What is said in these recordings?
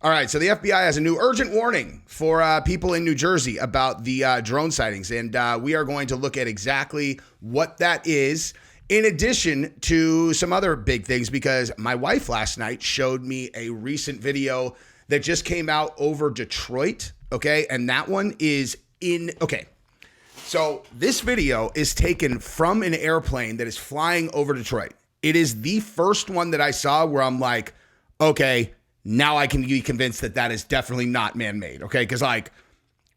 All right, so the FBI has a new urgent warning for people in New Jersey about the drone sightings, and we are going to look at exactly what that is, in addition to some other big things, because my wife last night showed me a recent video that just came out over Detroit, okay? And that one is okay. So this video is taken from an airplane that is flying over Detroit. It is the first one that I saw where I'm like, okay, now I can be convinced that that is definitely not man-made, okay? Because, like,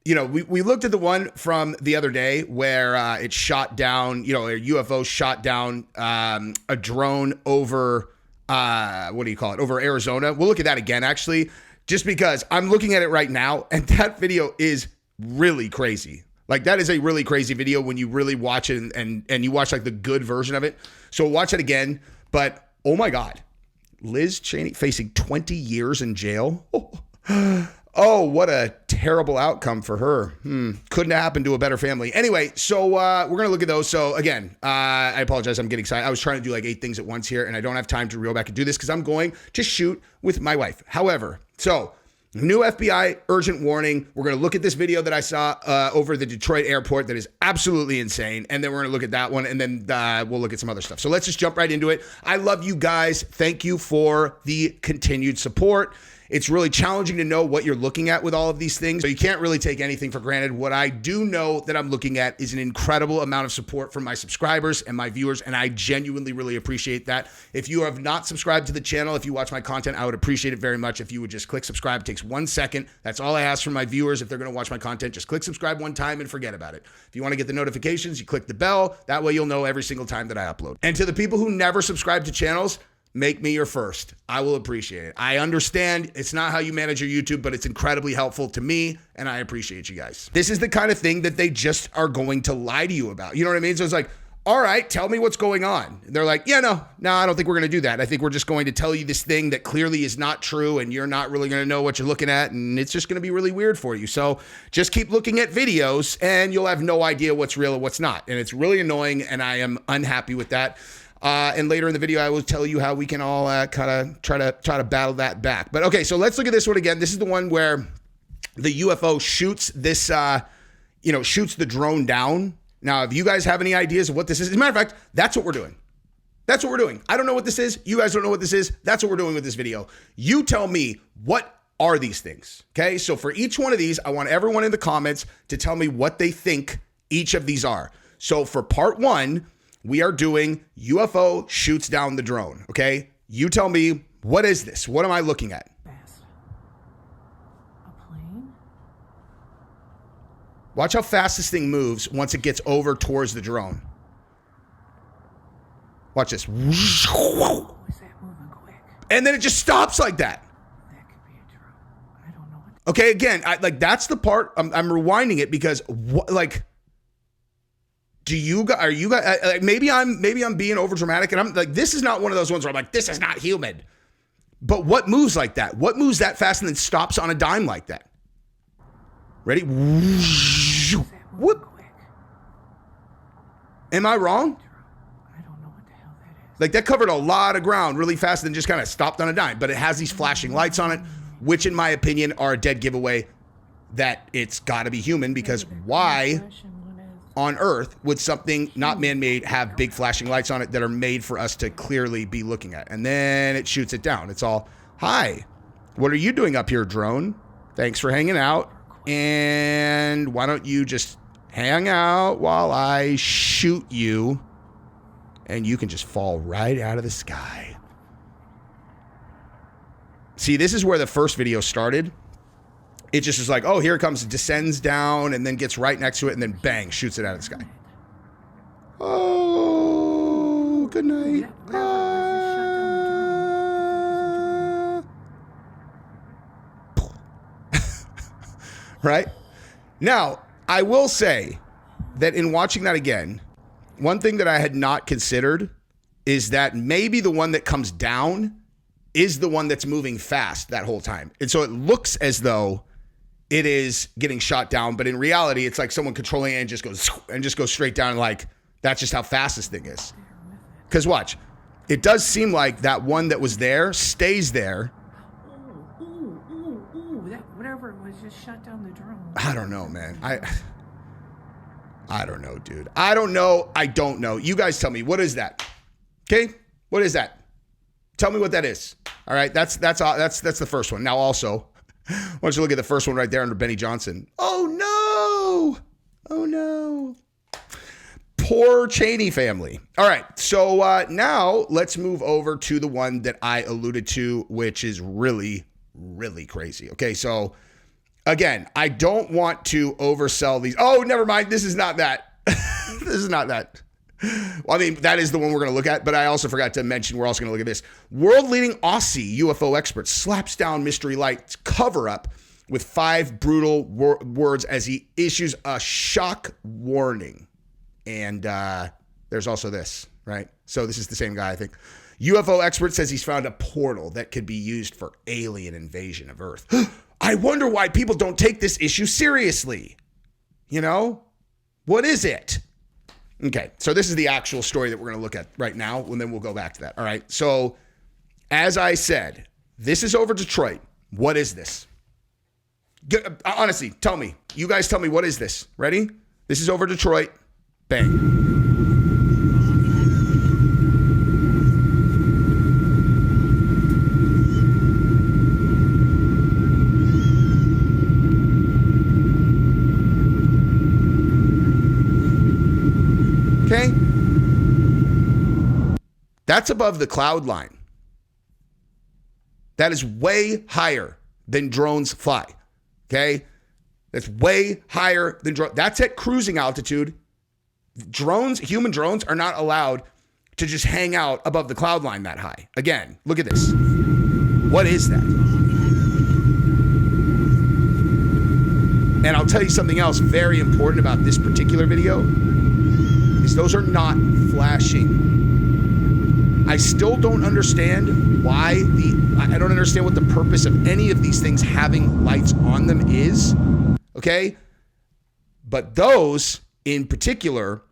you know, we looked at the one from the other day where it shot down, you know, a UFO shot down a drone over, over Arizona. We'll look at that again, actually, just because I'm looking at it right now, and that video is really crazy. Like, that is a really crazy video when you really watch it and you watch, like, the good version of it. So watch it again, but, oh, my God. Liz Cheney facing 20 years in jail. Oh, what a terrible outcome for her. Couldn't have happened to a better family. Anyway, so we're going to look at those. So again, I apologize. I'm getting excited. I was trying to do like 8 things at once here, and I don't have time to reel back and do this because I'm going to shoot with my wife. However, so new FBI urgent warning. We're going to look at this video that I saw over the Detroit airport that is absolutely insane. And then we're going to look at that one, and then we'll look at some other stuff. So let's just jump right into it. I love you guys. Thank you for the continued support. It's really challenging to know what you're looking at with all of these things. So you can't really take anything for granted. What I do know that I'm looking at is an incredible amount of support from my subscribers and my viewers, and I genuinely really appreciate that. If you have not subscribed to the channel, if you watch my content, I would appreciate it very much if you would just click subscribe. It takes 1 second. That's all I ask from my viewers. If they're going to watch my content, just click subscribe one time and forget about it. If you want to get the notifications, you click the bell. That way you'll know every single time that I upload. And to the people who never subscribe to channels, make me your first. I will appreciate it. I understand it's not how you manage your YouTube, but it's incredibly helpful to me, and I appreciate you guys. This is the kind of thing that they just are going to lie to you about. You know what I mean? So it's like, all right, tell me what's going on. And they're like, yeah, no, I don't think we're going to do that. I think we're just going to tell you this thing that clearly is not true, and you're not really going to know what you're looking at, and it's just going to be really weird for you. So just keep looking at videos, and you'll have no idea what's real and what's not. And it's really annoying, and I am unhappy with that. And later in the video, I will tell you how we can all kind of try to battle that back. But okay, so let's look at this one again. This is the one where the UFO shoots this, shoots the drone down. Now, if you guys have any ideas of what this is, as a matter of fact, that's what we're doing. That's what we're doing. I don't know what this is. You guys don't know what this is. That's what we're doing with this video. You tell me, what are these things? Okay, so for each one of these, I want everyone in the comments to tell me what they think each of these are. So for part 1, we are doing UFO shoots down the drone, okay? You tell me, what is this? What am I looking at? A plane? Watch how fast this thing moves once it gets over towards the drone. Watch this. Oh, is that moving quick? And then it just stops like that. That could be a drone. I don't know what. Okay, again, that's the part, I'm rewinding it because, are you guys, maybe I'm being over dramatic, and I'm like, this is not one of those ones where I'm like, this is not human. But what moves like that? What moves that fast and then stops on a dime like that? Ready? Whoop. Am I wrong? I don't know what the hell that is. Like, that covered a lot of ground really fast and then just kind of stopped on a dime. But it has these flashing lights on it, which in my opinion are a dead giveaway that it's got to be human, because why on Earth would something not man-made have big flashing lights on it that are made for us to clearly be looking at? And then it shoots it down. It's all, hi, what are you doing up here, drone? Thanks for hanging out. And why don't you just hang out while I shoot you, and you can just fall right out of the sky. See, this is where the first video started. It just is like, oh, here it comes, descends down, and then gets right next to it, and then bang, shoots it out of the sky. Oh, good night. Right? Now, I will say that in watching that again, one thing that I had not considered is that maybe the one that comes down is the one that's moving fast that whole time. And so it looks as though it is getting shot down, but in reality, it's like someone controlling it and just goes straight down. Like, that's just how fast this thing is. Because watch, it does seem like that one that was there stays there. that whatever it was just shut down the drone. I don't know, man. I don't know, dude. I don't know. I don't know. You guys tell me. What is that? Okay? What is that? Tell me what that is. All right? That's the first one. Now also, why don't you look at the first one right there under Benny Johnson? Oh no. Oh no. Poor Cheney family. All right. So now let's move over to the one that I alluded to, which is really, really crazy. Okay. So again, I don't want to oversell these. Oh, never mind. This is not that. This is not that. Well, I mean, that is the one we're going to look at, but I also forgot to mention we're also going to look at this. World-leading Aussie UFO expert slaps down Mystery Light's cover-up with 5 brutal words as he issues a shock warning. And there's also this, right? So this is the same guy, I think. UFO expert says he's found a portal that could be used for alien invasion of Earth. I wonder why people don't take this issue seriously. You know? What is it? Okay, so this is the actual story that we're going to look at right now, and then we'll go back to that. All right, so as I said, this is over Detroit. What is this? Honestly, tell me. You guys tell me, what is this? Ready? This is over Detroit. Bang. Okay? That's above the cloud line. That is way higher than drones fly. Okay? That's way higher than drones. That's at cruising altitude. Drones, human drones, are not allowed to just hang out above the cloud line that high. Again, look at this. What is that? And I'll tell you something else very important about this particular video is those are not flashing. I still don't understand why I don't understand what the purpose of any of these things having lights on them is. Okay? But those in particular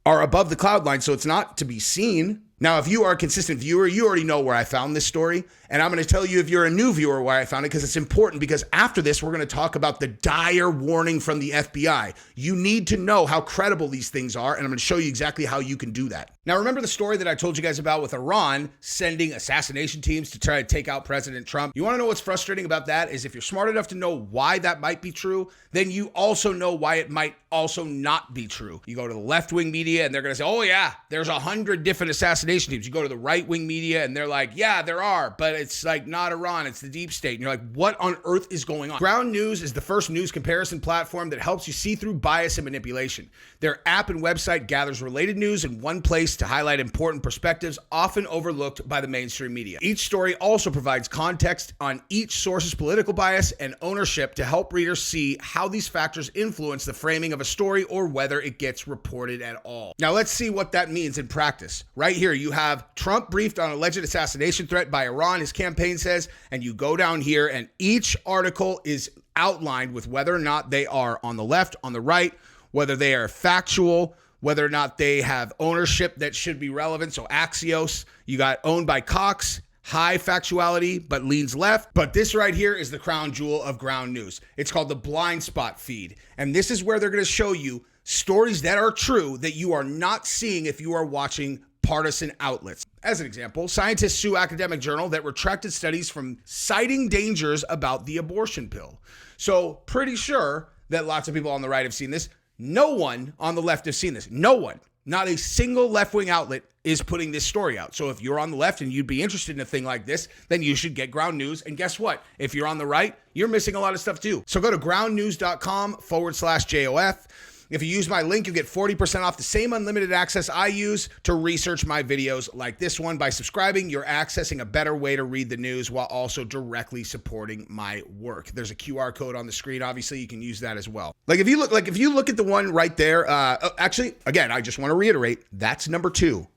are above the cloud line, so it's not to be seen. Now, if you are a consistent viewer, you already know where I found this story, and I'm going to tell you if you're a new viewer where I found it, because it's important, because after this, we're going to talk about the dire warning from the FBI. You need to know how credible these things are, and I'm going to show you exactly how you can do that. Now, remember the story that I told you guys about with Iran sending assassination teams to try to take out President Trump? You want to know what's frustrating about that is if you're smart enough to know why that might be true, then you also know why it might also not be true. You go to the left-wing media, and they're going to say, oh yeah, there's 100 different assassination teams. You go to the right-wing media and they're like, yeah, there are, but it's like not Iran, it's the deep state. And you're like, what on earth is going on? Ground News is the first news comparison platform that helps you see through bias and manipulation. Their app and website gathers related news in one place to highlight important perspectives often overlooked by the mainstream media. Each story also provides context on each source's political bias and ownership to help readers see how these factors influence the framing of a story or whether it gets reported at all. Now let's see what that means in practice. Right here, you have Trump briefed on alleged assassination threat by Iran, his campaign says, and you go down here and each article is outlined with whether or not they are on the left, on the right, whether they are factual, whether or not they have ownership that should be relevant. So Axios, you got owned by Cox, high factuality, but leans left. But this right here is the crown jewel of Ground News. It's called the blind spot feed. And this is where they're going to show you stories that are true that you are not seeing if you are watching partisan outlets. As an example, scientists sue academic journal that retracted studies from citing dangers about the abortion pill. So pretty sure that lots of people on the right have seen this. No one on the left has seen this. No one. Not a single left-wing outlet is putting this story out. So if you're on the left and you'd be interested in a thing like this, then you should get Ground News. And guess what? If you're on the right, you're missing a lot of stuff too. So go to groundnews.com/JOF. If you use my link, you get 40% off the same unlimited access I use to research my videos like this one. By subscribing, you're accessing a better way to read the news while also directly supporting my work. There's a QR code on the screen. Obviously, you can use that as well. If you look at the one right there, actually, again, I just want to reiterate, that's number 2.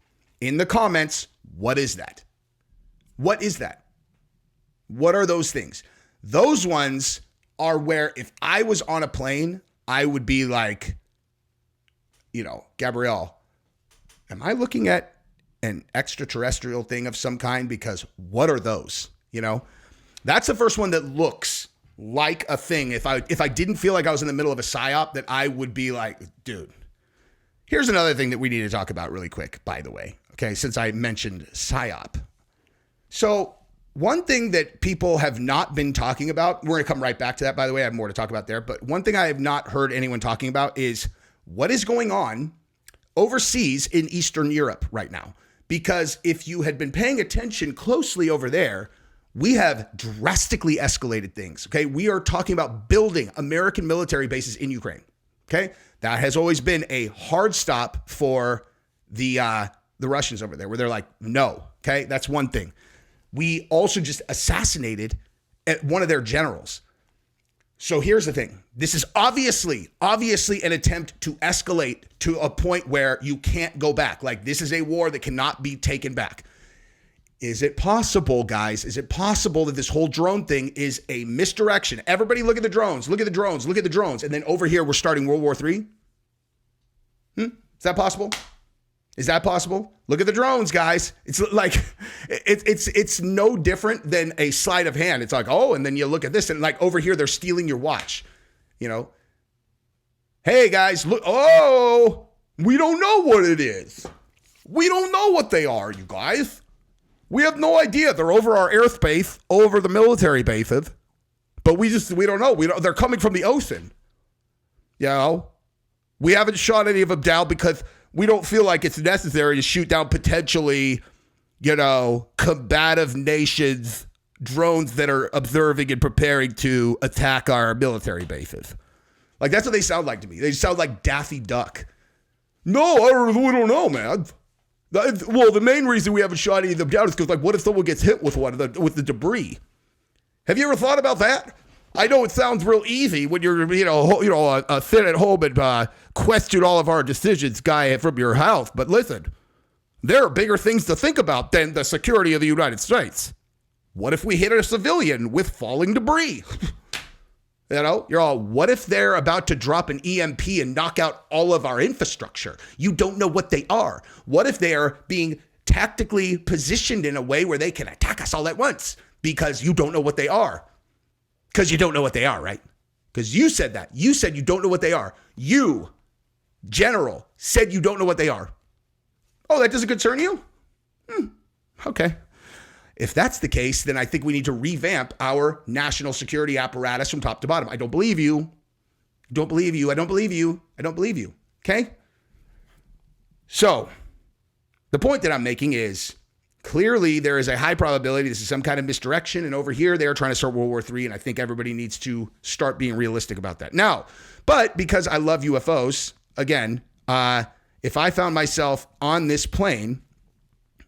In the comments, what is that? What is that? What are those things? Those ones are where if I was on a plane, I would be like, Gabrielle, am I looking at an extraterrestrial thing of some kind? Because what are those? That's the first one that looks like a thing. If I didn't feel like I was in the middle of a psyop, that I would be like, dude. Here's another thing that we need to talk about really quick, by the way. Okay, since I mentioned psyop. So one thing that people have not been talking about, we're going to come right back to that, by the way. I have more to talk about there. But one thing I have not heard anyone talking about is what is going on overseas in Eastern Europe right now. Because if you had been paying attention closely over there, we have drastically escalated things. Okay, we are talking about building American military bases in Ukraine. Okay, that has always been a hard stop for the Russians over there, where they're like, no. Okay, that's one thing. We also just assassinated one of their generals. So here's the thing. This is obviously an attempt to escalate to a point where you can't go back. Like, this is a war that cannot be taken back. Is it possible, guys? Is it possible that this whole drone thing is a misdirection? Everybody look at the drones, look at the drones, look at the drones. And then over here, we're starting World War III? Is that possible? Is that possible? Look at the drones, guys. It's like, it's no different than a sleight of hand. It's like, oh, and then you look at this and like over here, they're stealing your watch, you know? Hey guys, look, oh, we don't know what it is. We don't know what they are, you guys. We have no idea. They're over our airspace, over the military bases, but we don't know. They're coming from the ocean. You know, we haven't shot any of them down because we don't feel like it's necessary to shoot down potentially, you know, combative nations, drones that are observing and preparing to attack our military bases. Like, that's what they sound like to me. They sound like Daffy Duck. No, we don't know, man. Well, the main reason we haven't shot any of them down is because, like, what if someone gets hit with with the debris? Have you ever thought about that? I know it sounds real easy when you're, sit at home and question all of our decisions, guy from your house. But listen, there are bigger things to think about than the security of the United States. What if we hit a civilian with falling debris? You know, you're all, what if they're about to drop an EMP and knock out all of our infrastructure? You don't know what they are. What if they are being tactically positioned in a way where they can attack us all at once? Because you don't know what they are. Because you don't know what they are, right? Because you said that. You said you don't know what they are. You, General, said you don't know what they are. Oh, that doesn't concern you? Okay. If that's the case, then I think we need to revamp our national security apparatus from top to bottom. I don't believe you. Don't believe you. I don't believe you. I don't believe you. Okay? So, the point that I'm making is, clearly there is a high probability this is some kind of misdirection, and over here they are trying to start World War III, and I think everybody needs to start being realistic about that. Now, but because I love UFOs, again, if I found myself on this plane,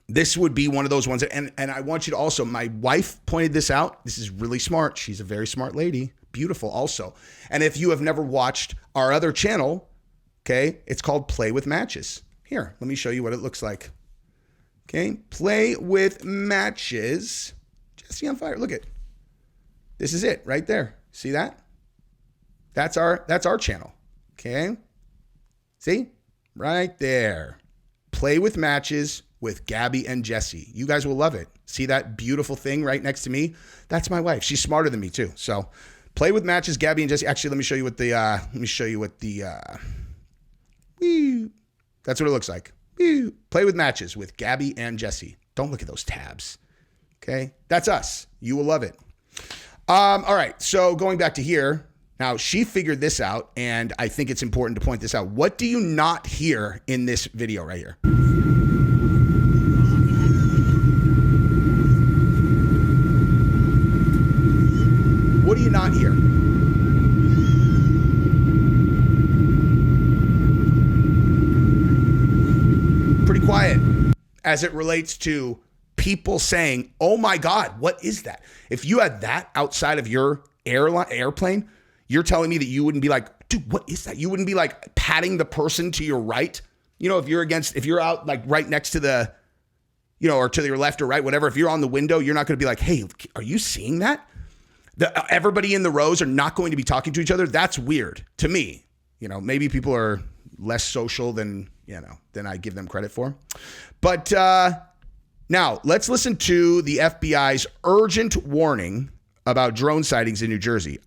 this would be one of those ones. And I want you to also, my wife pointed this out. This is really smart. She's a very smart lady. Beautiful also. And if you have never watched our other channel, okay, it's called Play with Matches. Here, let me show you what it looks like. Okay, Play with Matches. Jesse on fire. Look at, this is it right there. See that? That's our channel. Okay. See? Right there. Play with Matches with Gabi and Jesse. You guys will love it. See that beautiful thing right next to me? That's my wife. She's smarter than me too. So, Play with Matches, Gabi and Jesse. Actually, let me show you what that's what it looks like. Play with Matches with Gabi and Jesse. Don't look at those tabs. Okay? That's us. You will love it. All right. So, going back to here. Now, she figured this out, and I think it's important to point this out. What do you not hear in this video right here? What do you not hear? Pretty quiet as it relates to people saying, oh my God, what is that? If you had that outside of your airplane, you're telling me that you wouldn't be like, dude, what is that? You wouldn't be like patting the person to your right. You know, if you're out like right next to the, you know, or to your left or right, whatever, if you're on the window, you're not going to be like, hey, are you seeing that? Everybody in the rows are not going to be talking to each other. That's weird to me. You know, maybe people are less social than I give them credit for. But now let's listen to the FBI's urgent warning about drone sightings in New Jersey.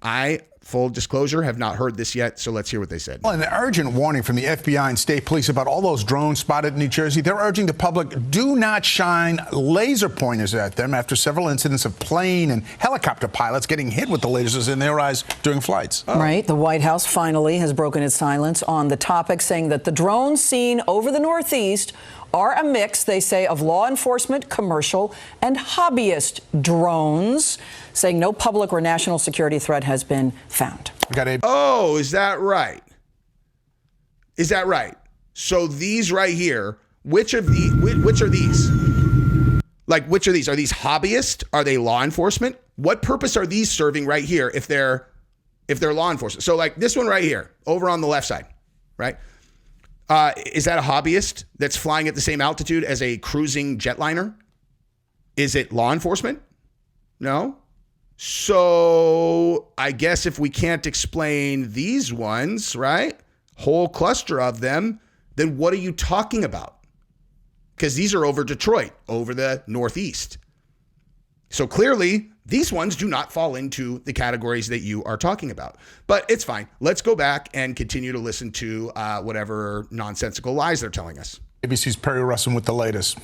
Full disclosure, have not heard this yet, so let's hear what they said. Well, an urgent warning from the FBI and state police about all those drones spotted in New Jersey. They're urging the public, do not shine laser pointers at them after several incidents of plane and helicopter pilots getting hit with the lasers in their eyes during flights. Right. The White House finally has broken its silence on the topic, saying that the drones seen over the Northeast are a mix, they say, of law enforcement, commercial, and hobbyist drones, saying no public or national security threat has been found. Oh, is that right? Is that right? So these right here, which are these? Like, which are these? Are these hobbyists? Are they law enforcement? What purpose are these serving right here if they're law enforcement? So like this one right here, over on the left side, right? Is that a hobbyist that's flying at the same altitude as a cruising jetliner? Is it law enforcement? No. So I guess if we can't explain these ones, right? Whole cluster of them, then what are you talking about? Because these are over Detroit, over the Northeast. So clearly, these ones do not fall into the categories that you are talking about. But it's fine. Let's go back and continue to listen to whatever nonsensical lies they're telling us. ABC's Perry Russin with the latest.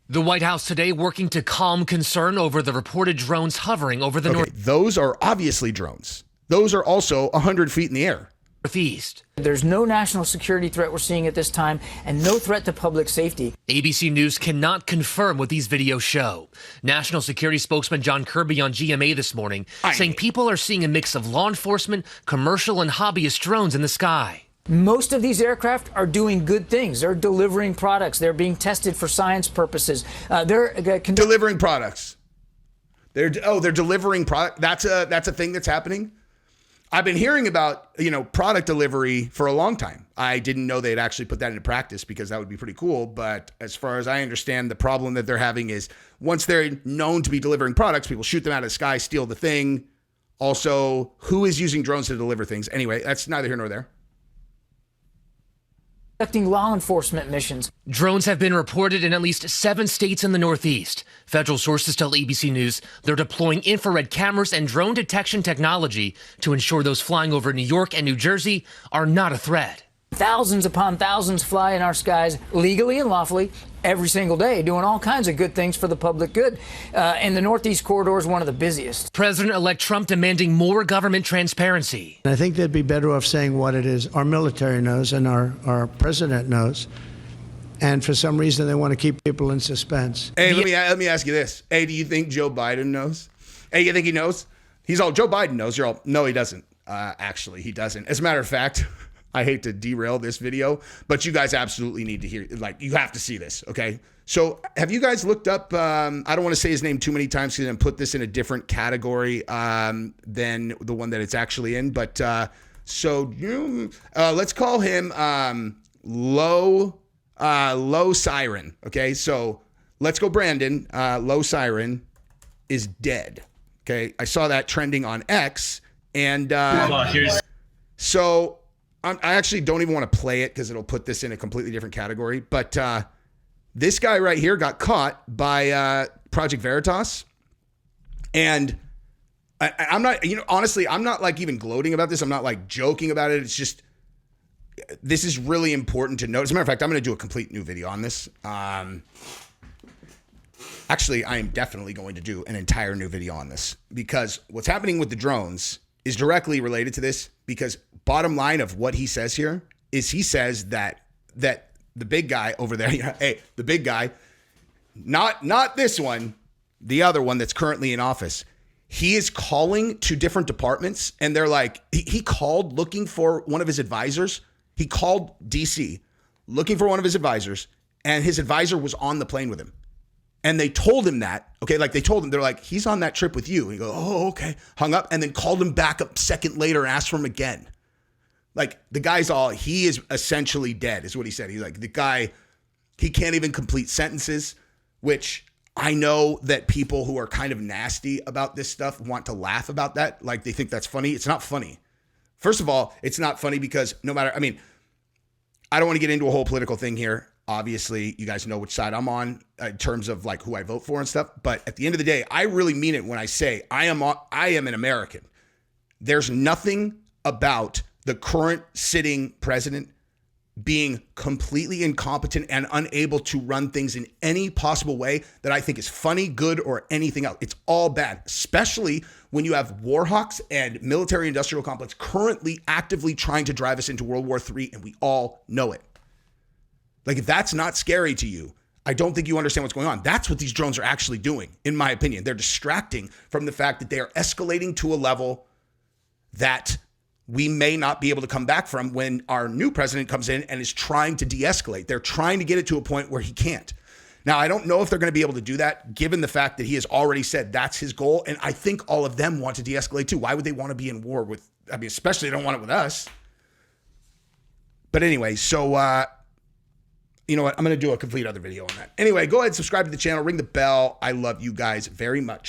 The White House today working to calm concern over the reported drones hovering over the Those are obviously drones. Those are also 100 feet in the air. Northeast. There's no national security threat we're seeing at this time and no threat to public safety. ABC News cannot confirm what these videos show. National Security spokesman John Kirby on GMA this morning saying people are seeing a mix of law enforcement, commercial, and hobbyist drones in the sky. Most of these aircraft are doing good things. They're delivering products. They're being tested for science purposes. Delivering products. They're delivering product. That's a thing that's happening. I've been hearing about, product delivery for a long time. I didn't know they'd actually put that into practice because that would be pretty cool. But as far as I understand, the problem that they're having is once they're known to be delivering products, people shoot them out of the sky, steal the thing. Also, who is using drones to deliver things? Anyway, that's neither here nor there. Conducting law enforcement missions. Drones have been reported in at least 7 states in the Northeast. Federal sources tell ABC News they're deploying infrared cameras and drone detection technology to ensure those flying over New York and New Jersey are not a threat. Thousands upon thousands fly in our skies legally and lawfully every single day, doing all kinds of good things for the public good. And the Northeast corridor is one of the busiest. President-elect Trump demanding more government transparency. I think they'd be better off saying what it is our military knows and our president knows. And for some reason, they want to keep people in suspense. Hey, let me ask you this. Hey, do you think Joe Biden knows? Hey, you think he knows? He's all, Joe Biden knows. You're all, no, he doesn't. Actually, he doesn't. As a matter of fact, I hate to derail this video, but you guys absolutely need to hear, you have to see this, okay? So have you guys looked up, I don't want to say his name too many times because I'm put this in a different category than the one that it's actually in, but let's call him Low Siren, okay? So let's go Brandon. Low Siren is dead, okay? I saw that trending on X, and so I actually don't even want to play it because it'll put this in a completely different category. But this guy right here got caught by Project Veritas. And I'm not, honestly, I'm not like even gloating about this. I'm not like joking about it. It's just, this is really important to note. As a matter of fact, I'm going to do a complete new video on this. Actually, I am definitely going to do an entire new video on this because what's happening with the drones is directly related to this, because bottom line of what he says here is he says that the big guy over there, hey, the big guy, not this one, the other one that's currently in office, he is calling to different departments and they're like, he called looking for one of his advisors. He called DC looking for one of his advisors and his advisor was on the plane with him. And they told him that, okay, like they told him, they're like, he's on that trip with you. And he goes, oh, okay. Hung up and then called him back a second later and asked for him again. Like the guy's he is essentially dead is what he said. He's like, the guy, he can't even complete sentences, which I know that people who are kind of nasty about this stuff want to laugh about that. Like they think that's funny. It's not funny. First of all, it's not funny because I don't want to get into a whole political thing here. Obviously, you guys know which side I'm on in terms of like who I vote for and stuff. But at the end of the day, I really mean it when I say I am an American. There's nothing about the current sitting president being completely incompetent and unable to run things in any possible way that I think is funny, good, or anything else. It's all bad, especially when you have war hawks and military industrial complex currently actively trying to drive us into World War III, and we all know it. Like, if that's not scary to you, I don't think you understand what's going on. That's what these drones are actually doing, in my opinion. They're distracting from the fact that they are escalating to a level that we may not be able to come back from when our new president comes in and is trying to de-escalate. They're trying to get it to a point where he can't. Now, I don't know if they're going to be able to do that, given the fact that he has already said that's his goal. And I think all of them want to de-escalate too. Why would they want to be in war with, especially they don't want it with us. But anyway, so, you know what? I'm going to do a complete other video on that. Anyway, go ahead, subscribe to the channel, ring the bell. I love you guys very much.